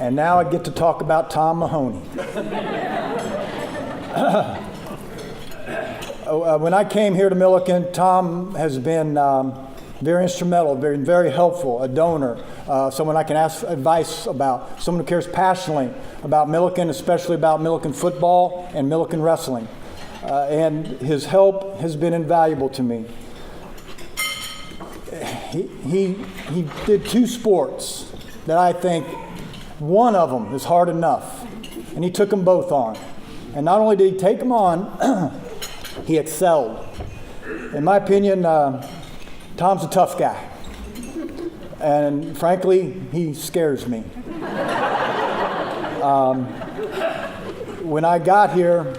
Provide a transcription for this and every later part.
And now I get to talk about Tom Mahoney. When I came here to Millikin, Tom has been very instrumental, very helpful, a donor, someone I can ask advice about, someone who cares passionately about Millikin, especially about Millikin football and Millikin wrestling. And his help has been invaluable to me. He did 2 sports that I think one of them is hard enough, and he took them both on. And not only did he take them on, he excelled. In my opinion, Tom's a tough guy, and frankly, he scares me. When I got here,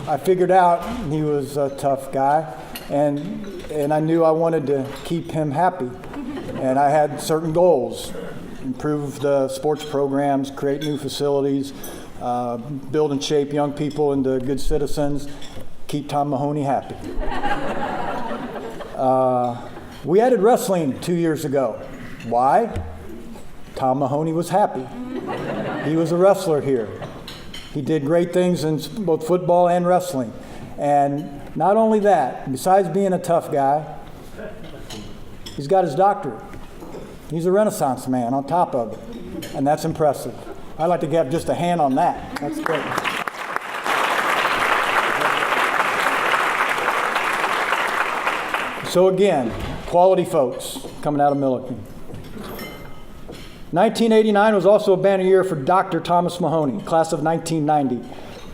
I figured out he was a tough guy, and I knew I wanted to keep him happy. And I had certain goals: improve the sports programs, create new facilities, build and shape young people into good citizens, keep Tom Mahoney happy. We added wrestling 2 years ago. Why? Tom Mahoney was happy. He was a wrestler here. He did great things in both football and wrestling. And not only that, besides being a tough guy, he's got his doctorate. He's a Renaissance man on top of it. And that's impressive. I'd like to have just a hand on that. That's great. So again, quality folks coming out of Millikin. 1989 was also a banner year for Dr. Thomas Mahoney, class of 1990.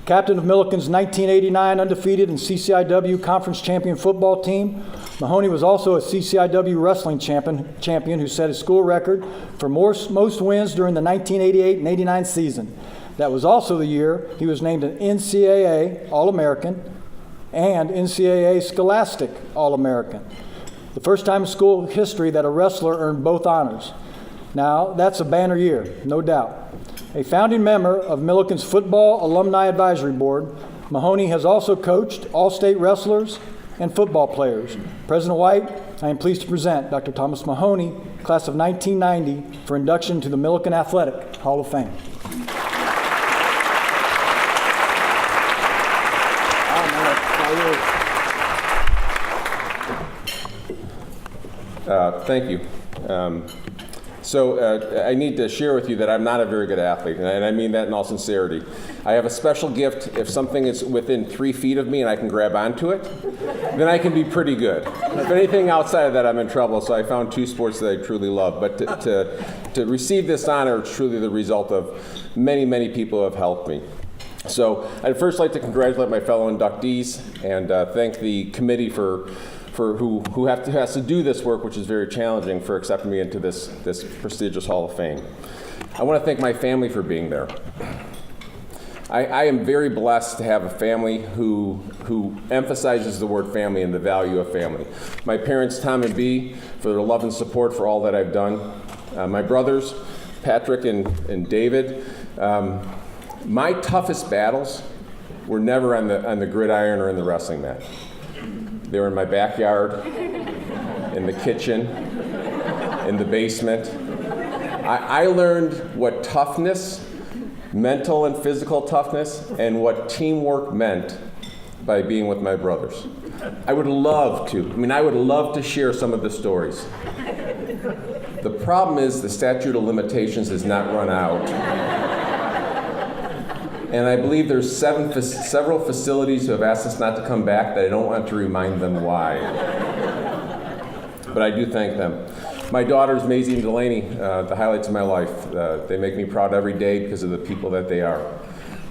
Captain of Millikin's 1989 undefeated and CCIW conference champion football team, Mahoney was also a CCIW wrestling champion who set a school record for most wins during the 1988 and 89 season. That was also the year he was named an NCAA All-American and NCAA Scholastic All-American. The first time in school history that a wrestler earned both honors. Now, that's a banner year, no doubt. A founding member of Millikin's Football Alumni Advisory Board, Mahoney has also coached all-state wrestlers and football players. President White, I am pleased to present Dr. Thomas Mahoney, class of 1990, for induction to the Millikin Athletic Hall of Fame. Thank you. So I need to share with you that I'm not a very good athlete, and I mean that in all sincerity. I have a special gift. If something is within 3 feet of me and I can grab onto it, then I can be pretty good. If anything outside of that, I'm in trouble, so I found 2 sports that I truly love. But to receive this honor is truly the result of many, many people who have helped me. So I'd first like to congratulate my fellow inductees and thank the committee for who has to do this work, which is very challenging, for accepting me into this prestigious Hall of Fame. I want to thank my family for being there. I am very blessed to have a family who emphasizes the word family and the value of family. My parents, Tom and Bea, for their love and support for all that I've done. My brothers, Patrick and David. My toughest battles were never on the gridiron or in the wrestling mat. They were in my backyard, in the kitchen, in the basement. I learned what toughness, mental and physical toughness, and what teamwork meant by being with my brothers. I would love to share some of the stories. The problem is the statute of limitations has not run out. And I believe there's several facilities who have asked us not to come back that I don't want to remind them why. But I do thank them. My daughters, Maisie and Delaney, the highlights of my life. They make me proud every day because of the people that they are.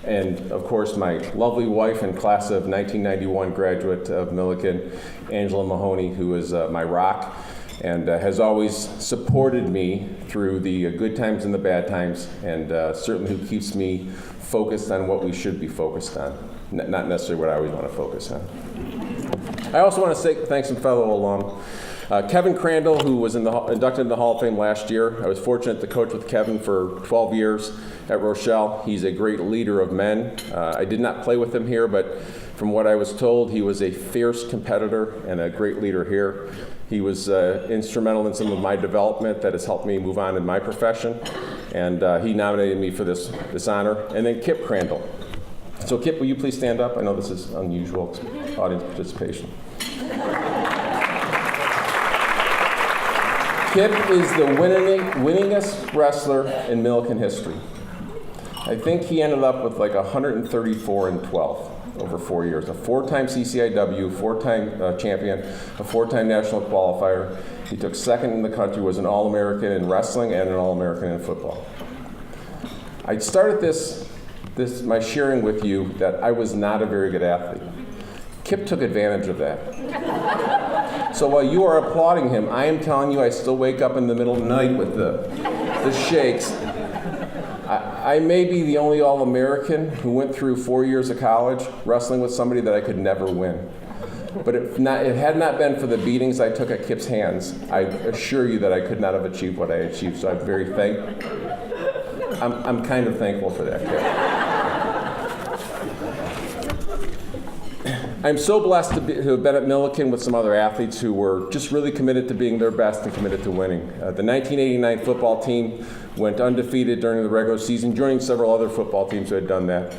And of course, my lovely wife and class of 1991 graduate of Millikin, Angela Mahoney, who is my rock and has always supported me through the good times and the bad times, and certainly who keeps me focused on what we should be focused on, not necessarily what I always want to focus on. I also want to thank some fellow alum. Kevin Crandall, who was inducted in the Hall of Fame last year. I was fortunate to coach with Kevin for 12 years at Rochelle. He's a great leader of men. I did not play with him here, but from what I was told, he was a fierce competitor and a great leader here. He was instrumental in some of my development that has helped me move on in my profession, and he nominated me for this honor. And then Kip Crandall. So Kip, will you please stand up? I know this is unusual audience participation. Kip is the winningest wrestler in Millikin history. I think he ended up with like 134-12 over 4 years. A four-time CCIW, four-time champion, a four-time national qualifier. He took second in the country, was an All-American in wrestling and an All-American in football. I started my sharing with you that I was not a very good athlete. Kip took advantage of that. So while you are applauding him, I am telling you I still wake up in the middle of the night with the shakes. I may be the only All-American who went through 4 years of college wrestling with somebody that I could never win. But it had not been for the beatings I took at Kip's hands, I assure you that I could not have achieved what I achieved. So I'm kind of thankful for that, Kip. I'm so blessed to have been at Millikin with some other athletes who were just really committed to being their best and committed to winning. The 1989 football team went undefeated during the regular season, joining several other football teams who had done that.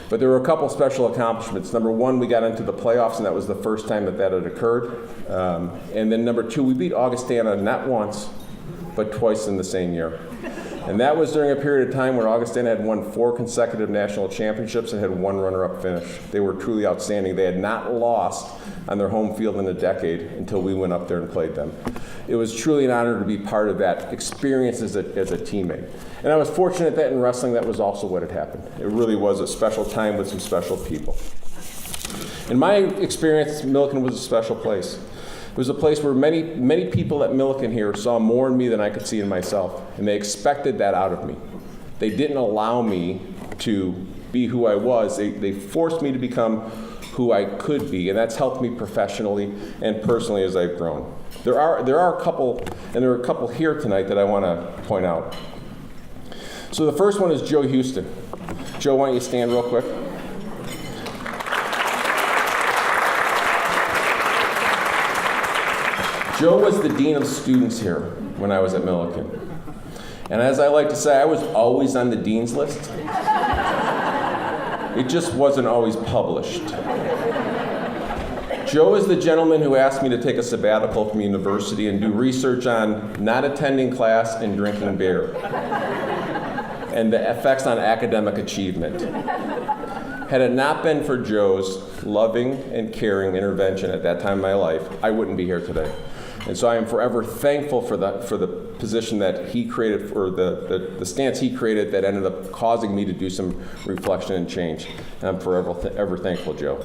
But there were a couple special accomplishments. Number one, we got into the playoffs, and that was the first time that had occurred. And then number two, we beat Augustana not once, but twice in the same year. And that was during a period of time where Augustana had won 4 consecutive national championships and had 1 runner-up finish. They were truly outstanding. They had not lost on their home field in a decade until we went up there and played them. It was truly an honor to be part of that experience as a teammate. And I was fortunate that in wrestling that was also what had happened. It really was a special time with some special people. In my experience, Millikin was a special place. It was a place where many people at Millikin here saw more in me than I could see in myself, and they expected that out of me. They didn't allow me to be who I was. They forced me to become who I could be, and that's helped me professionally and personally as I've grown. There are a couple here tonight that I want to point out. So the first one is Joe Houston. Joe, why don't you stand real quick? Joe was the dean of students here when I was at Millikin. And as I like to say, I was always on the dean's list. It just wasn't always published. Joe is the gentleman who asked me to take a sabbatical from university and do research on not attending class and drinking beer and the effects on academic achievement. Had it not been for Joe's loving and caring intervention at that time in my life, I wouldn't be here today. And so I am forever thankful for the position that he created, or the stance he created that ended up causing me to do some reflection and change. And I'm forever ever thankful, Joe.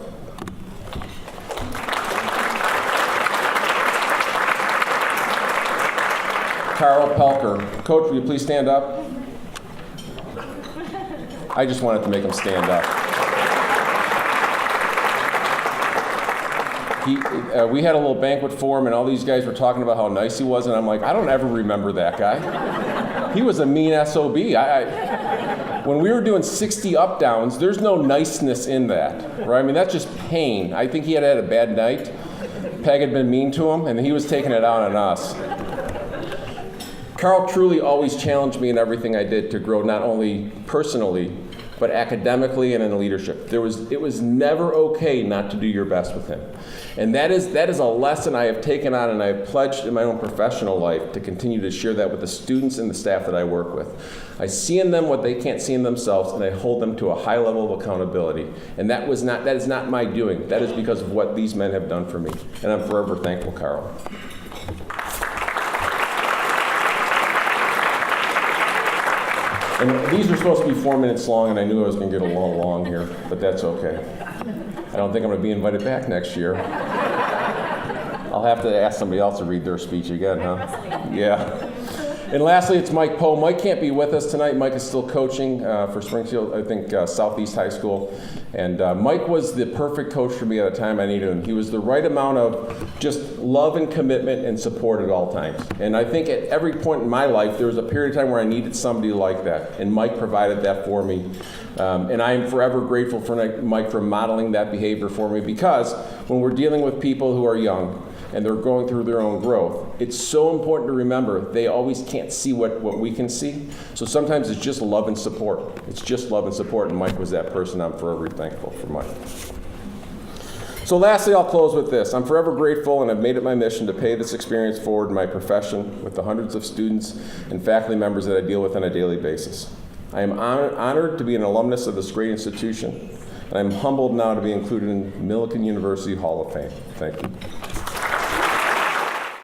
Carl Pelker. Coach, will you please stand up? I just wanted to make him stand up. We had a little banquet for him, and all these guys were talking about how nice he was, and I'm like, I don't ever remember that guy. He was a mean SOB. When we were doing 60 up-downs, there's no niceness in that, right? I mean, that's just pain. I think he had a bad night. Peg had been mean to him, and he was taking it out on us. Carl truly always challenged me in everything I did to grow, not only personally, but academically and in leadership. It was never okay not to do your best with him. And that is a lesson I have taken on, and I have pledged in my own professional life to continue to share that with the students and the staff that I work with. I see in them what they can't see in themselves, and I hold them to a high level of accountability. And that is not my doing. That is because of what these men have done for me. And I'm forever thankful, Carl. And these are supposed to be 4 minutes long, and I knew I was going to get a little long here, but that's okay. I don't think I'm going to be invited back next year. I'll have to ask somebody else to read their speech again, huh? Yeah. And lastly, it's Mike Poe. Mike can't be with us tonight. Mike is still coaching for Springfield, I think Southeast High School. And Mike was the perfect coach for me at a time I needed him. He was the right amount of just love and commitment and support at all times. And I think at every point in my life, there was a period of time where I needed somebody like that. And Mike provided that for me. And I am forever grateful for Mike for modeling that behavior for me, because when we're dealing with people who are young, and they're going through their own growth, it's so important to remember they always can't see what we can see. So sometimes it's just love and support. It's just love and support, and Mike was that person. I'm forever thankful for Mike. So lastly, I'll close with this. I'm forever grateful, and I've made it my mission to pay this experience forward in my profession with the hundreds of students and faculty members that I deal with on a daily basis. I am honored to be an alumnus of this great institution, and I'm humbled now to be included in Millikin University Hall of Fame. Thank you.